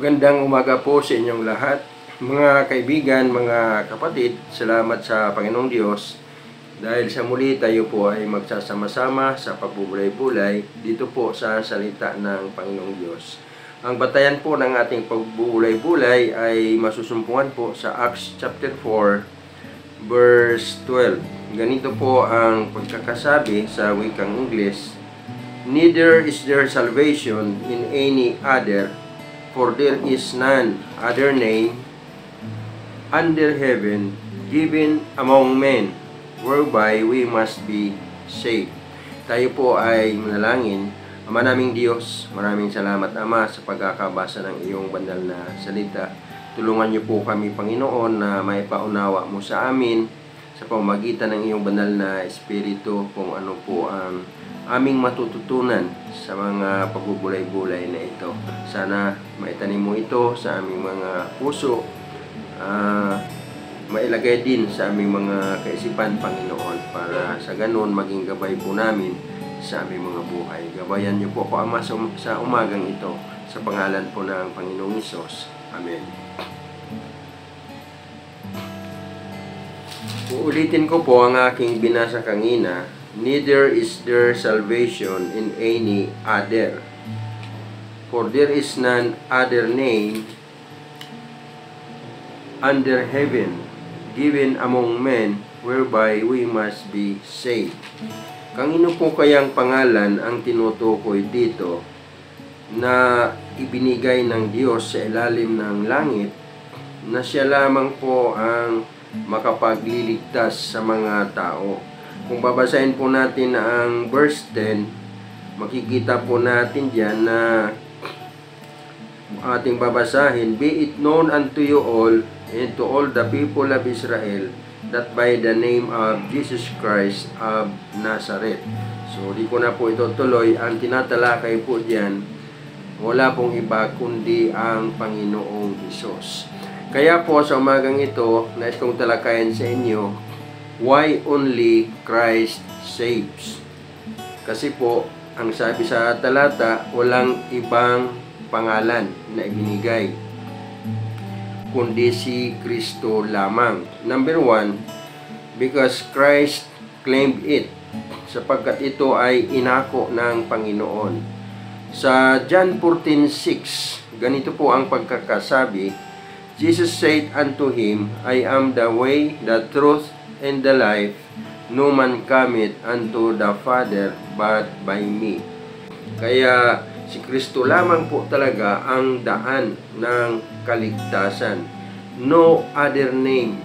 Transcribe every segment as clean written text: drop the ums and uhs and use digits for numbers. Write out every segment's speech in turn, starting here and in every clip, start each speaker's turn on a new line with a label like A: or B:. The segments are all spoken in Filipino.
A: Magandang umaga po sa inyong lahat. Mga kaibigan, mga kapatid, salamat sa Panginoong Diyos dahil sa muli tayo po ay magsasama-sama sa pagbubulay-bulay dito po sa salita ng Panginoong Diyos. Ang batayan po ng ating pagbubulay-bulay ay masusumpungan po sa Acts chapter 4 verse 12. Ganito po ang pagkakasabi sa wikang Ingles: "Neither is there salvation in any other, for there is none other name under heaven given among men whereby we must be saved." Tayo po ay manalangin. Ama naming Diyos, maraming salamat Ama sa pagkakabasa ng iyong banal na salita. Tulungan niyo po kami, Panginoon, na maipaunawa mo sa amin sa pamamagitan ng iyong banal na Espiritu kung ano po ang aming matututunan sa mga pagbubulay-bulay na ito. Sana maitanim mo ito sa aming mga puso, mailagay din sa aming mga kaisipan, Panginoon, para sa ganon maging gabay po namin sa aming mga buhay. Gabayan niyo po ako, Ama, sa umagang ito, sa pangalan po ng Panginoong Hesus. Amen. Uulitin ko po ang aking binasa kanina. Neither is there salvation in any other, for there is none other name under heaven given among men whereby we must be saved. Kanino po kayang pangalan ang tinutukoy dito na ibinigay ng Diyos sa ilalim ng langit na siya lamang po ang makapagliligtas sa mga tao? Kung babasahin po natin ang verse 10, makikita po natin diyan na ating babasahin, "Be it known unto you all and to all the people of Israel that by the name of Jesus Christ of Nazareth." So, di ko na po ito tuloy. Ang tinatalakay po diyan, wala pong iba kundi ang Panginoong Hesus. Kaya po sa umagang ito, nais kong talakayan sa inyo, why only Christ saves? Kasi po, ang sabi sa talata, walang ibang pangalan na ibinigay kundi si Kristo lamang. Number 1, because Christ claimed it, sapagkat ito ay inako ng Panginoon. Sa John 14:6, ganito po ang pagkakasabi, "Jesus said unto him, I am the way, the truth, and the life. No man cometh unto the Father but by me." Kaya si Kristo lamang po talaga ang daan ng kaligtasan. No other name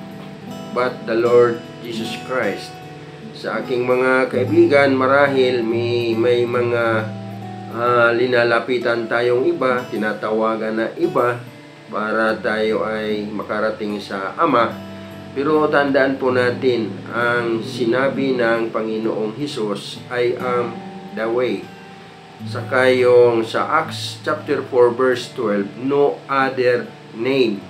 A: but the Lord Jesus Christ. Sa aking mga kaibigan, marahil may mga linalapitan tayong iba, tinatawagan na iba para tayo ay makarating sa Ama. Pero tandaan po natin, ang sinabi ng Panginoong Hesus ay ang the way. Saka yung sa Acts chapter 4 verse 12, no other name,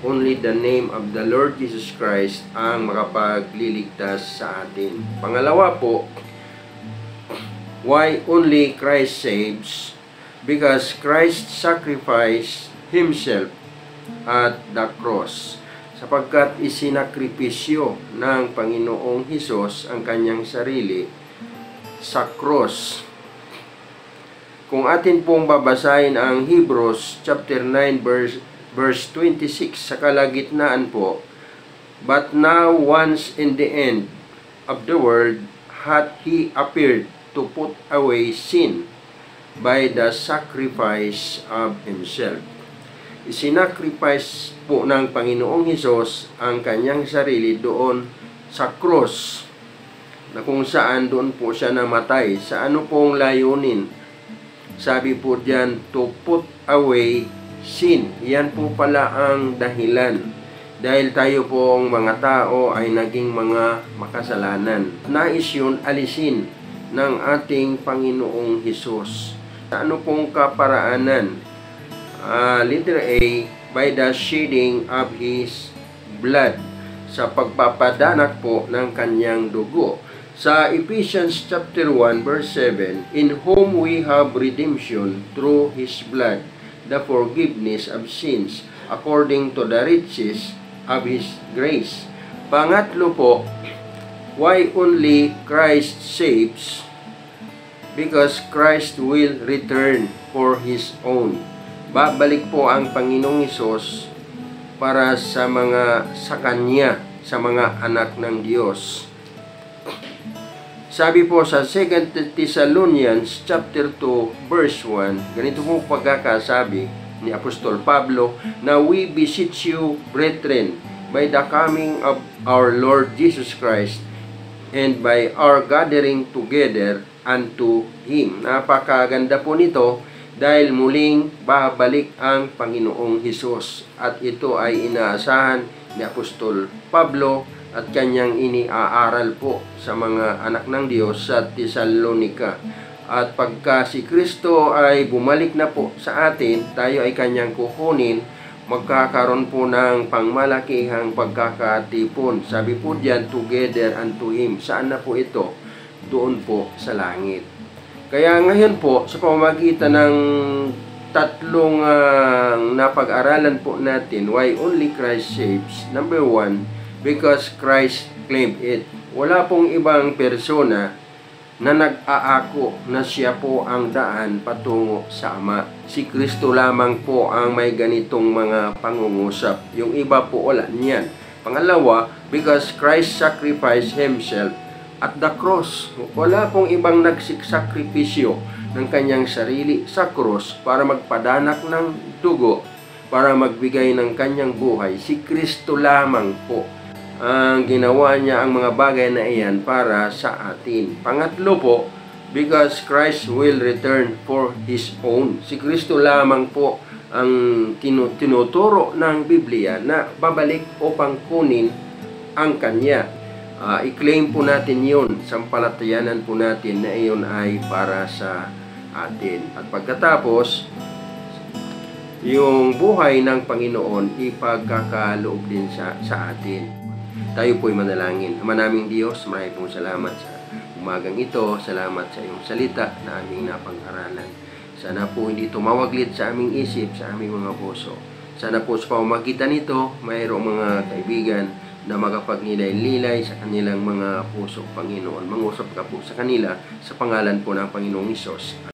A: only the name of the Lord Jesus Christ ang makapagliligtas sa atin. Pangalawa po, why only Christ saves? Because Christ sacrificed Himself at the cross. Sapagkat isinakripisyo ng Panginoong Hesus ang kanyang sarili sa cross. Kung atin pong babasahin ang Hebrews chapter 9 verse 26, sa kalagitnaan po, "But now once in the end of the world hath He appeared to put away sin by the sacrifice of Himself." Isinacrifice po ng Panginoong Hesus ang kanyang sarili doon sa cross, na kung saan doon po siya namatay. Sa ano pong layunin? Sabi po diyan, to put away sin. Yan po pala ang dahilan. Dahil tayo pong mga tao ay naging mga makasalanan. Nais yun alisin ng ating Panginoong Hesus. Sa ano pong kaparaanan? Letter A, by the shedding of His blood, sa pagpapadanak po ng kanyang dugo. Sa Ephesians chapter 1 verse 7, "In whom we have redemption through His blood, the forgiveness of sins according to the riches of His grace. Pangatlo po, why only Christ saves? Because Christ will return for His own. Babalik po ang Panginoong Hesus para sa Kanya, sa mga anak ng Diyos. Sabi po sa 2 Thessalonians chapter 2 verse 1, ganito po pagkakasabi ni Apostol Pablo, na we beseech you, brethren, by the coming of our Lord Jesus Christ, and by our gathering together unto Him. Napakaganda po nito dahil muling babalik ang Panginoong Hesus, at ito ay inaasahan ni Apostol Pablo at kanyang iniaaral po sa mga anak ng Diyos sa Thessalonica. At pagka si Kristo ay bumalik na po sa atin, tayo ay kanyang kukunin, magkakaroon po ng pangmalakihang pagkakatipon. Sabi po diyan, together unto Him. Saan na po ito? Doon po sa langit. Kaya ngayon po, sa pamamagitan ng tatlong napag-aralan po natin, why only Christ saves. Number 1, because Christ claimed it. Wala pong ibang persona na nag-aako na siya po ang daan patungo sa Ama. Si Kristo lamang po ang may ganitong mga pangungusap. Yung iba po wala niyan. Pangalawa, because Christ sacrificed Himself at the cross. Wala pong ibang nagsisakripisyo ng kanyang sarili sa cross para magpadanak ng dugo, para magbigay ng kanyang buhay. Si Kristo lamang po ang ginawa niya ang mga bagay na iyan para sa atin. Pangatlo po, because Christ will return for His own. Si Kristo lamang po ang tinuturo ng Biblia na babalik upang kunin ang Kanya. I-claim po natin yun, sampalatayanan po natin na iyon ay para sa atin. At pagkatapos, yung buhay ng Panginoon ipagkakaloob din sa atin. Tayo po'y manalangin. Ama naming Diyos, maraming pong salamat sa umagang ito. Salamat sa iyong salita na aming napag-aralan. Sana po hindi tumawaglit sa aming isip, sa aming mga puso. Sana po sa pamamagitan nito, mayroong mga kaibigan na makapagnilay-lilay sa kanilang mga puso, Panginoon. Mangusap ka po sa kanila sa pangalan po ng Panginoong Hesus.